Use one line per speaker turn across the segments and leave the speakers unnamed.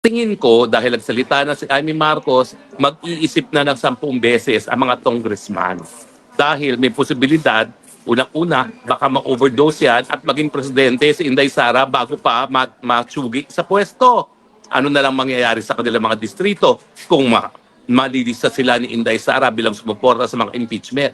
Tingin ko dahil nagsalita na si Amy Marcos, mag-iisip na ng 10 beses ang mga congressman. Dahil may posibilidad, unang-una, baka ma-overdose yan at maging presidente si Inday Sara bago pa matsugi sa pwesto. Ano na lang mangyayari sa kanilang mga distrito kung malilista sila ni Inday Sara bilang sumuporta sa mga impeachment.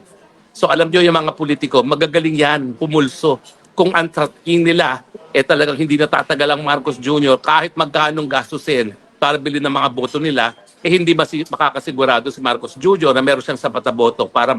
So alam nyo yung mga politiko, magagaling yan, pumulso. Kung ang tracking nila, talagang hindi natatagal ang Marcos Jr. kahit magkanong gastusin para bilhin ng mga boto nila, hindi makakasigurado si Marcos Jr. na meron siyang sapat na boto para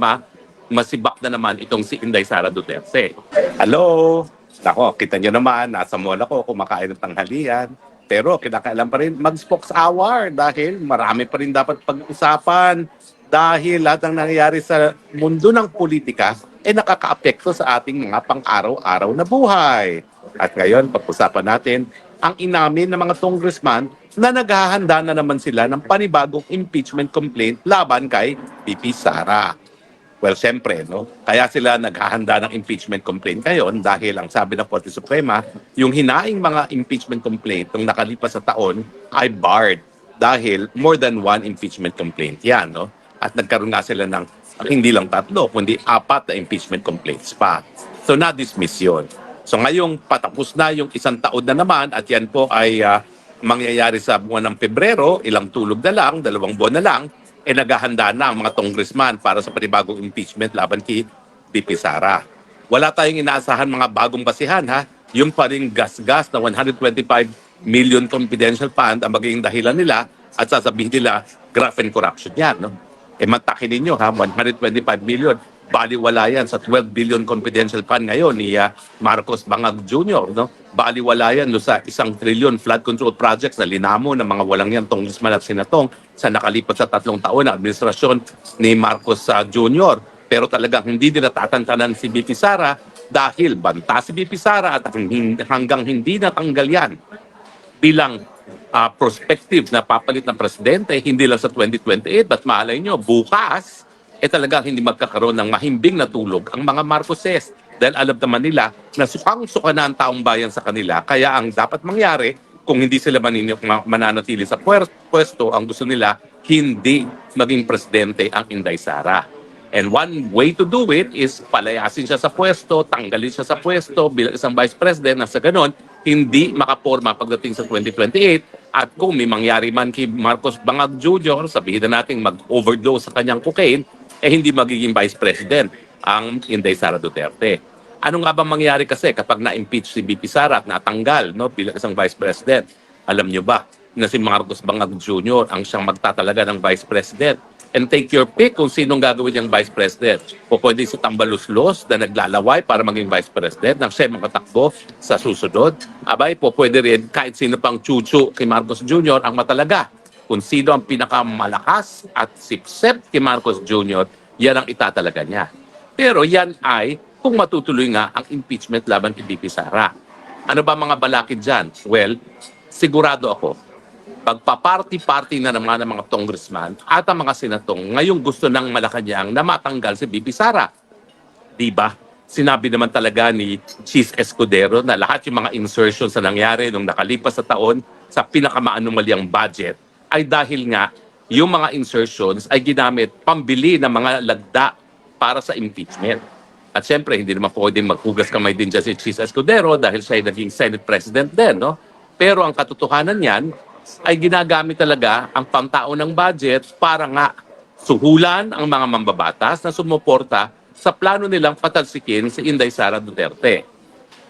masibak na naman itong si Inday Sara Duterte. Hello! Nako, kita nyo naman, nasa mall ako, kumakain ng tanghalian. Pero kinakailan pa rin mag-spokes hour dahil marami pa rin dapat pag-usapan dahil lahat ng nangyayari sa mundo ng politika nakakaapekto sa ating mga pang-araw-araw na buhay. At ngayon, pag-usapan natin ang inamin ng mga congressman na naghahanda na naman sila ng panibagong impeachment complaint laban kay VP Sara. Well, siyempre, no? Kaya sila naghahanda ng impeachment complaint ngayon dahil ang sabi ng Korte Suprema, yung hinaing mga impeachment complaint nung nakalipas sa taon ay barred dahil more than one impeachment complaint yan, no? At nagkaroon nga sila ng hindi lang 3, kundi 4 na impeachment complaints pa. So, na-dismiss yun. So, ngayong patapos na yung 1 taon na naman at yan po ay mangyayari sa buwan ng Pebrero, ilang tulog na lang, 2 buwan na lang, naghahanda na ang mga congressman para sa panibagong impeachment laban kay VP Sara. Wala tayong inaasahan mga bagong basihan ha. Yung pa rin gas-gas na 125 million confidential fund ang magiging dahilan nila at sasabihin nila graft and corruption yan. No? Mantakin ninyo ha, 125 million. Baliwala yan sa 12 billion confidential fund ngayon ni Marcos Bangag Jr. No? Baliwala yan no, sa 1 trillion flood control projects na linamo ng mga walang yan congressman at senatong sa nakalipat sa 3 taon na administrasyon ni Marcos Jr. Pero talagang hindi nila tatantanan si VP Sara dahil banta si VP Sara at hanggang hindi natanggal yan bilang prospective na papalit ng presidente, hindi lang sa 2028, but malay nyo, bukas, talagang hindi magkakaroon ng mahimbing na tulog ang mga Marcoses. Dahil alam naman nila na sukang-suka na ang taong bayan sa kanila. Kaya ang dapat mangyari, kung hindi sila mananatili sa pwesto, ang gusto nila, hindi maging presidente ang Inday Sara. And one way to do it is palayasin siya sa pwesto, tanggalin siya sa pwesto bilang isang vice president na sa ganon, hindi makaporma pagdating sa 2028 at kung may mangyari man kay Marcos Bangag Jr., sabihin na natin mag-overdose sa kanyang cocaine, hindi magiging vice president ang Inday Sara Duterte. Ano nga ba mangyari kasi kapag na-impeach si VP Sara at natanggal bilang isang vice president? Alam nyo ba na si Marcos Bangag Jr. ang siyang magtatalaga ng vice president? And take your pick kung sinong gagawin niyang vice president. O pwede si Tambaluslos na naglalaway para maging vice president nang siya makatakbo sa susunod. Abay po pwede rin kahit sino pang chuchu kay Marcos Jr. ang matalaga. Kung sino ang pinakamalakas at sipsep kay Marcos Jr., yan ang itatalaga niya. Pero yan ay kung matutuloy nga ang impeachment laban kay VP Sara. Ano ba mga balakid dyan? Well, sigurado ako, pagpa-party-party na naman ng mga congressman at ang mga senatong ngayong gusto ng Malacanang na matanggal si VP Sara. Diba? Sinabi naman talaga ni Chis Escudero na lahat yung mga insertions na nangyari nung nakalipas sa taon sa pinakamaanumalyang budget ay dahil nga yung mga insertions ay ginamit pambili ng mga lagda para sa impeachment. At syempre, hindi naman pwedeng maghugas kamay din dyan si Chis Escudero dahil siya ay naging Senate President din. No? Pero ang katotohanan niyan, ay ginagamit talaga ang pangtao ng budget para nga suhulan ang mga mambabatas na sumuporta sa plano nilang patalsikin si Inday Sara Duterte.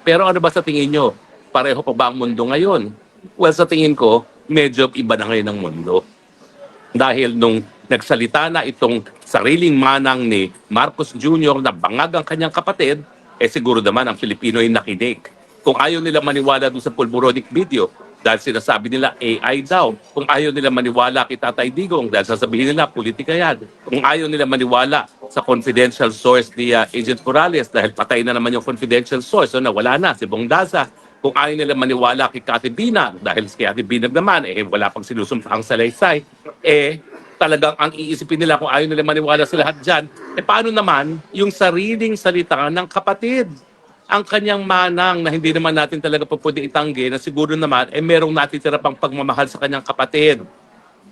Pero ano ba sa tingin nyo? Pareho pa ba ang mundo ngayon? Well, sa tingin ko, medyo iba na ngayon ang mundo. Dahil nung nagsalita na itong sariling manang ni Marcos Jr. na bangag ang kanyang kapatid, siguro naman ang Pilipino ay nakinig. Kung ayaw nila maniwala doon sa pulburonic video, dahil sinasabi nila AI daw. Kung ayaw nila maniwala kay Tatay Digong, dahil sasabihin nila politika yan. Kung ayaw nila maniwala sa confidential source ni Agent Morales, dahil patay na naman yung confidential source, so nawala na si Bong Daza. Kung ayaw nila maniwala kay Kati Binag, dahil si Kati Binag naman, wala pang sinusumpang salaysay, talagang ang iisipin nila kung ayaw nila maniwala sa lahat dyan, paano naman yung sariling salita ng kapatid ang kanyang manang na hindi naman natin talaga po pwede itanggi na siguro naman merong natitira pang pagmamahal sa kanyang kapatid.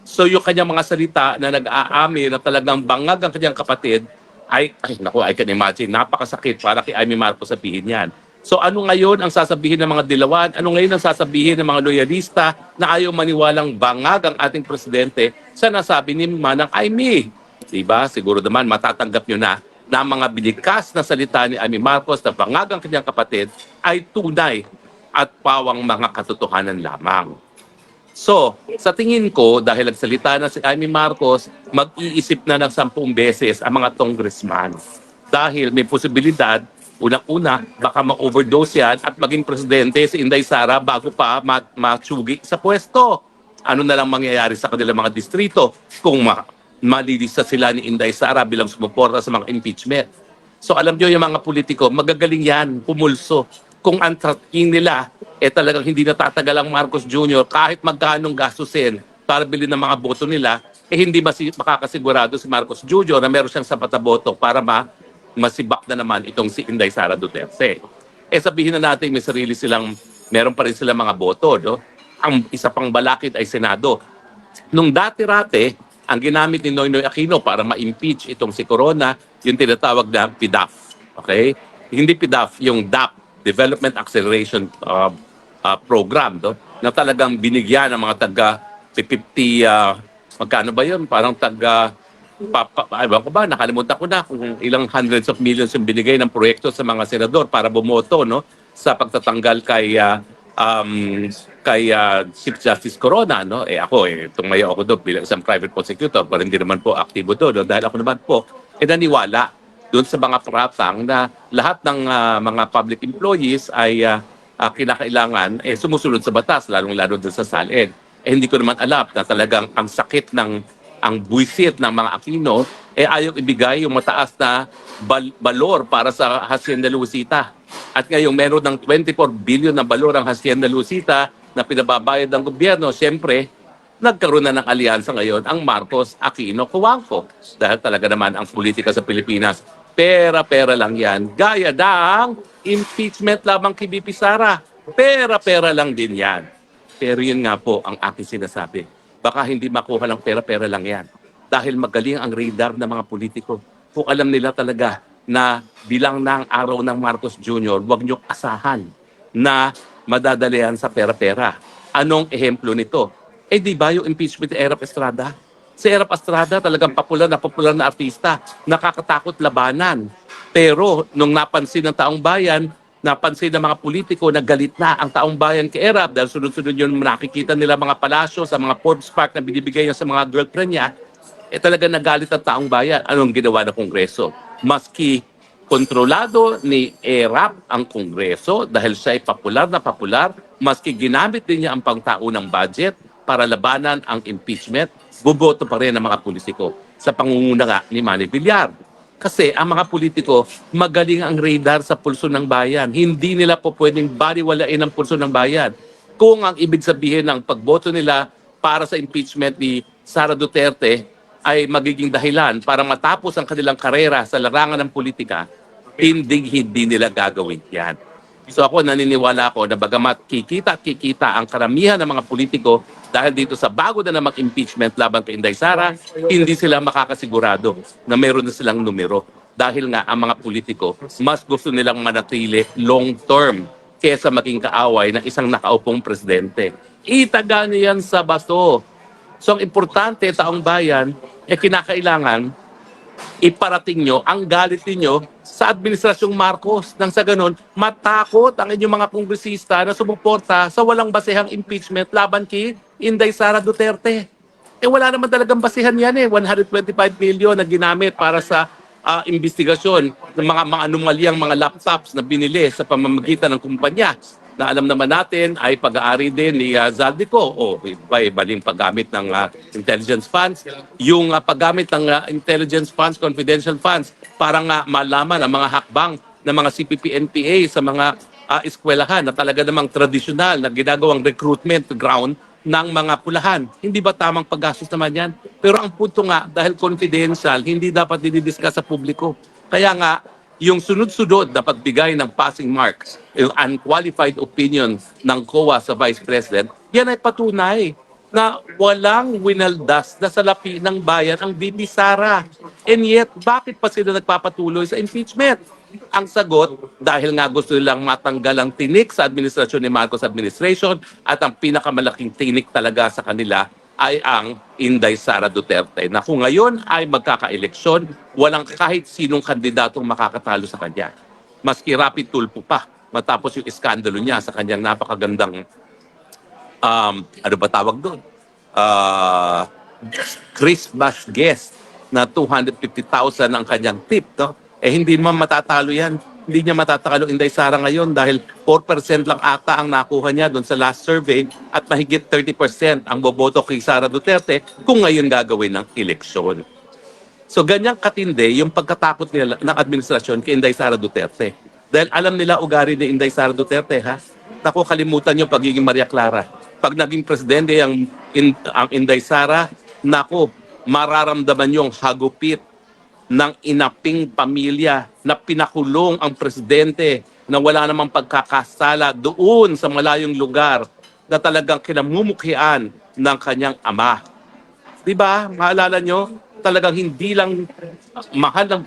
So yung kanyang mga salita na nag-aami na talagang bangag ang kanyang kapatid, ay naku, I can imagine, napakasakit para kay Amy Marcos sabihin yan. So ano ngayon ang sasabihin ng mga dilawan? Ano ngayon ang sasabihin ng mga loyalista na ayaw maniwalang bangag ang ating presidente sa nasabi ni Manang Amy? Diba? Siguro naman matatanggap nyo na ang mga binikas na salita ni Amy Marcos na bangag ang kanyang kapatid ay tunay at pawang mga katotohanan lamang. So, sa tingin ko, dahil nagsalita na si Amy Marcos, mag-iisip na ng 10 beses ang mga congressman. Dahil may posibilidad, unang-una, baka ma-overdose yan at maging presidente si Inday Sara bago pa matsugi sa pwesto. Ano na lang mangyayari sa kanilang mga distrito kung malilista sila ni Inday Sara bilang sumuporta sa mga impeachment. So alam nyo yung mga politiko, magagaling yan, pumulso. Kung ang tracking nila, talagang hindi natatagal ang Marcos Jr. kahit magkanong gastusin para bilhin ng mga boto nila, hindi makakasigurado si Marcos Jr. na meron siyang sapat na boto para masibak na naman itong si Inday Sara Duterte. Sabihin na natin may sarili silang, meron pa rin silang mga boto. No? Ang isa pang balakid ay Senado. Nung dati-rate, ang ginamit ni Noynoy Aquino para ma-impeach itong si Corona, yung tinatawag na PDAF. Okay? Hindi PDAF, yung DAP, Development Acceleration Program, no? Na talagang binigyan ng mga taga 50, magkano ba yun? Parang taga, ewan ko ba, nakalimutan ko na kung ilang hundreds of millions yung binigay ng proyekto sa mga senador para bumoto, no? Sa pagtatanggal kay Chief Justice Corona, no? Ako, tumayo ako doon bilang isang private prosecutor, pero hindi naman po aktibo doon, no? Dahil ako naman po, naniwala doon sa mga paratang na lahat ng mga public employees ay kinakailangan sumusunod sa batas, lalong-lalo doon sa SALED. Hindi ko naman alam na talagang ang sakit ang buwisit ng mga Aquino, ayaw ibigay yung mataas na balor para sa Hacienda Lucita. At ngayong meron ng 24 billion na balor ang Hacienda Lucita na pinababayad ng gobyerno, siyempre, nagkaroon na ng alyansa ngayon ang Marcos Aquino Cojuangco. Dahil talaga naman ang politika sa Pilipinas, pera-pera lang yan. Gaya ng impeachment lamang kay BP Sara. Pera-pera lang din yan. Pero yun nga po ang aking sinasabi. Baka hindi makuha ng pera-pera lang yan. Dahil magaling ang radar ng mga politiko. Kung alam nila talaga na bilang na ang araw ng Marcos Jr., huwag niyo asahan na madadalian sa pera-pera. Anong ehemplo nito? Di ba yung impeachment ni Erap Estrada? Si Erap Estrada talagang popular na artista, nakakatakot labanan. Pero nung napansin ng taong bayan, napansin ng mga politiko na galit na ang taong bayan kay Erap dahil sunod-sunod yung nakikita nila mga palasyo sa mga Forbes Park na binibigay niya sa mga girlfriend niya, talaga nagalit ang taong bayan. Anong ginawa ng Kongreso? Maski kontrolado ni Erap ang Kongreso dahil siya ay popular na popular, maski ginamit din niya ang pangtaunang budget para labanan ang impeachment, buboto pa rin ng mga politiko sa pangunguna nga ni Manny Villar. Kasi ang mga politiko, magaling ang radar sa pulso ng bayan. Hindi nila po pwedeng baliwalain ang pulso ng bayan. Kung ang ibig sabihin ng pagboto nila para sa impeachment ni Sara Duterte ay magiging dahilan para matapos ang kanilang karera sa larangan ng politika, hindi nila gagawin yan. So ako naniniwala ako na bagamat kikita ang karamihan ng mga politiko dahil dito sa bago na mag-impeachment laban kay Inday Sara, hindi sila makakasigurado na meron na silang numero. Dahil nga ang mga politiko, mas gusto nilang manatili long term kesa maging kaaway ng isang nakaupong presidente. Itaga niyo yan sa bato. So ang importante, taong bayan, kinakailangan iparating nyo ang galit ninyo sa Administrasyong Marcos. Nang sa ganun, matakot ang inyong mga kongresista na sumuporta sa walang basehang impeachment laban kay Inday Sara Duterte. Wala naman talagang basihan yan 125 million na ginamit para sa investigasyon ng mga anomalyang mga laptops na binili sa pamamagitan ng kumpanya na alam naman natin ay pag-aari din ni Zaldico o baling paggamit ng intelligence funds. Yung paggamit ng intelligence funds, confidential funds, para nga malaman ang mga hakbang ng mga CPP-NPA sa mga eskwelahan na talaga namang tradisyonal na ginagawang recruitment ground ng mga pulahan. Hindi ba tamang paggastos naman yan? Pero ang punto nga, dahil confidential, hindi dapat dinidiscuss sa publiko. Kaya nga, yung sunod-sunod na pagbigay ng passing marks, yung unqualified opinion ng COA sa Vice President, yan ay patunay na walang winaldas na salapi ng bayan ang VP Sara. And yet, bakit pa sila nagpapatuloy sa impeachment? Ang sagot, dahil nga gusto nilang matanggal ang tinik sa administrasyon ni Marcos administration at ang pinakamalaking tinik talaga sa kanila ay ang Inday Sara Duterte na kung ngayon ay magkaka-eleksyon, walang kahit sinong kandidatong makakatalo sa kanya. Maski rapid tulpo pa matapos yung iskandalo niya sa kanyang napakagandang ano ba tawag doon? Uh, Christmas guest na 250,000 ang kanyang tip. No? Eh hindi naman matatalo yan. Hindi niya matatalo Inday Sara ngayon dahil 4% lang ata ang nakuha niya doon sa last survey at mahigit 30% ang boboto kay Sara Duterte kung ngayon gagawin ng eleksyon. So ganyang katindi yung pagkatakot nila ng administrasyon kay Inday Sara Duterte. Dahil alam nila ugali ni Inday Sara Duterte, ha? Naku, kalimutan niyo pagiging Maria Clara. Pag naging presidente ang Inday Sara, naku, mararamdaman yung hagupit ng inaping pamilya na pinakulong ang presidente na wala namang pagkakasala doon sa malayong lugar na talagang kinamumukhian ng kanyang ama. Diba? Maalala nyo, talagang hindi lang mahal ng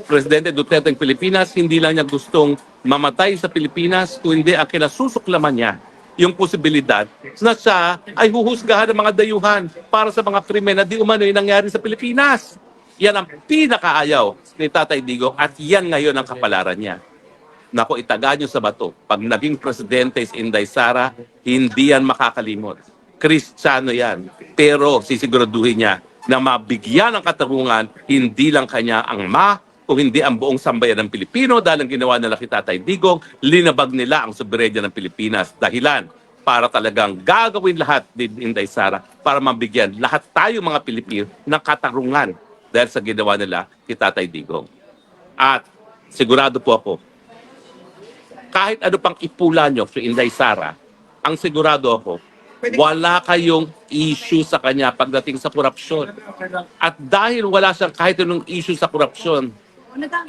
Presidente Duterte ng Pilipinas, hindi lang niya gustong mamatay sa Pilipinas, kundi ang kinasusuklaman niya yung posibilidad na siya ay huhusgahan ng mga dayuhan para sa mga krimen na di umano'y nangyari sa Pilipinas. Yan ang pinakaayaw ni Tatay Digong at yan ngayon ang kapalaran niya. Nako, itaga nyo sa bato. Pag naging presidente si Inday Sara, hindi yan makakalimot. Kristiyano yan. Pero sisiguraduhin niya na mabigyan ng katarungan, hindi lang kanya ang kung hindi ang buong sambayan ng Pilipino dahil ang ginawa nila kay Tatay Digong, linabag nila ang soberenya ng Pilipinas. Dahilan para talagang gagawin lahat ni Inday Sara para mabigyan lahat tayo mga Pilipino ng katarungan dahil sa ginawa nila kay Tatay Digong. At sigurado po ako, kahit ano pang ipula nyo sa Inday Sara, ang sigurado ako, wala kayong issue sa kanya pagdating sa korupsyon. At dahil wala siyang kahit anong issue sa korupsyon,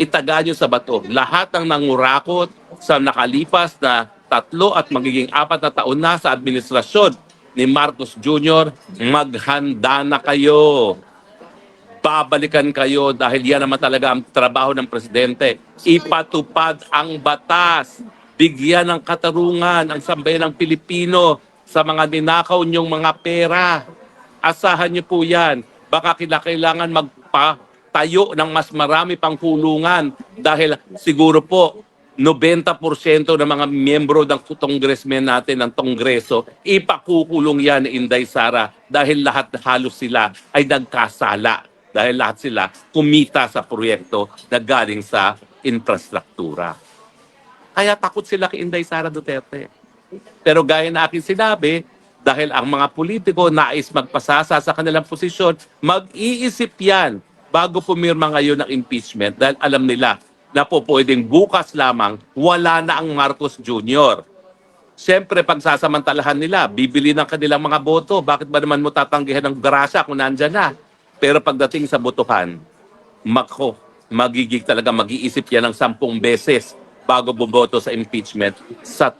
itaga nyo sa bato. Lahat ng nangurakot sa nakalipas na 3 at magiging 4 na taon na sa administrasyon ni Marcos Jr., maghanda na kayo. Babalikan kayo dahil yan naman talaga ang trabaho ng presidente. Ipatupad ang batas. Bigyan ng katarungan ang sambayan ng Pilipino sa mga ninakaw niyong mga pera. Asahan niyo po yan. Baka kailangan magpatayo ng mas marami pang kulungan dahil siguro po 90% ng mga miyembro ng congressmen natin ng Kongreso, ipakukulong yan ni Inday Sara dahil lahat halos sila ay nagkasala. Dahil lahat sila kumita sa proyekto na galing sa infrastruktura. Kaya takot sila kay Inday Sara Duterte. Pero gaya na aking sinabi, dahil ang mga politiko nais magpasasa sa kanilang posisyon, mag-iisip yan bago pumirma ngayon ng impeachment dahil alam nila na po pwedeng bukas lamang wala na ang Marcos Jr. Siyempre, pagsasamantalahan nila, bibili ng kanilang mga boto. Bakit ba naman mo tatanggihan ng grasya kung nandyan na? Pero pagdating sa botohan, magiging talaga mag-iisip yan ng 10 beses bago bumoto sa impeachment sa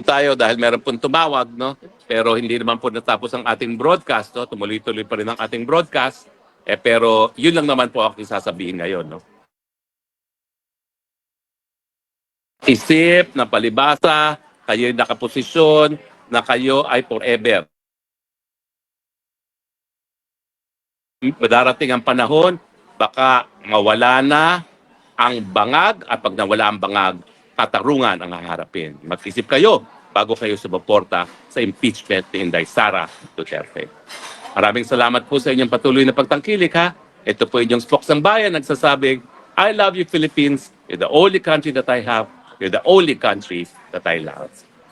tayo dahil meron pong tumawag, no? Pero hindi naman po natapos ang ating broadcast, no? Tumuloy-tuloy pa rin ang ating broadcast. Pero yun lang naman po ako sasabihin ngayon, no? Isip na palibasa, kayo nakaposisyon, na kayo ay forever. Darating ang panahon, baka mawala na ang bangag at pag nawala ang bangag, katarungan ang haharapin. Mag-isip kayo bago kayo sumuporta sa impeachment ni Inday Sara Duterte. Maraming salamat po sa inyong patuloy na pagtangkilik, ha. Ito po inyong Spoksang Bayan nagsasabing, I love you Philippines. You're the only country that I have. You're the only country that I love.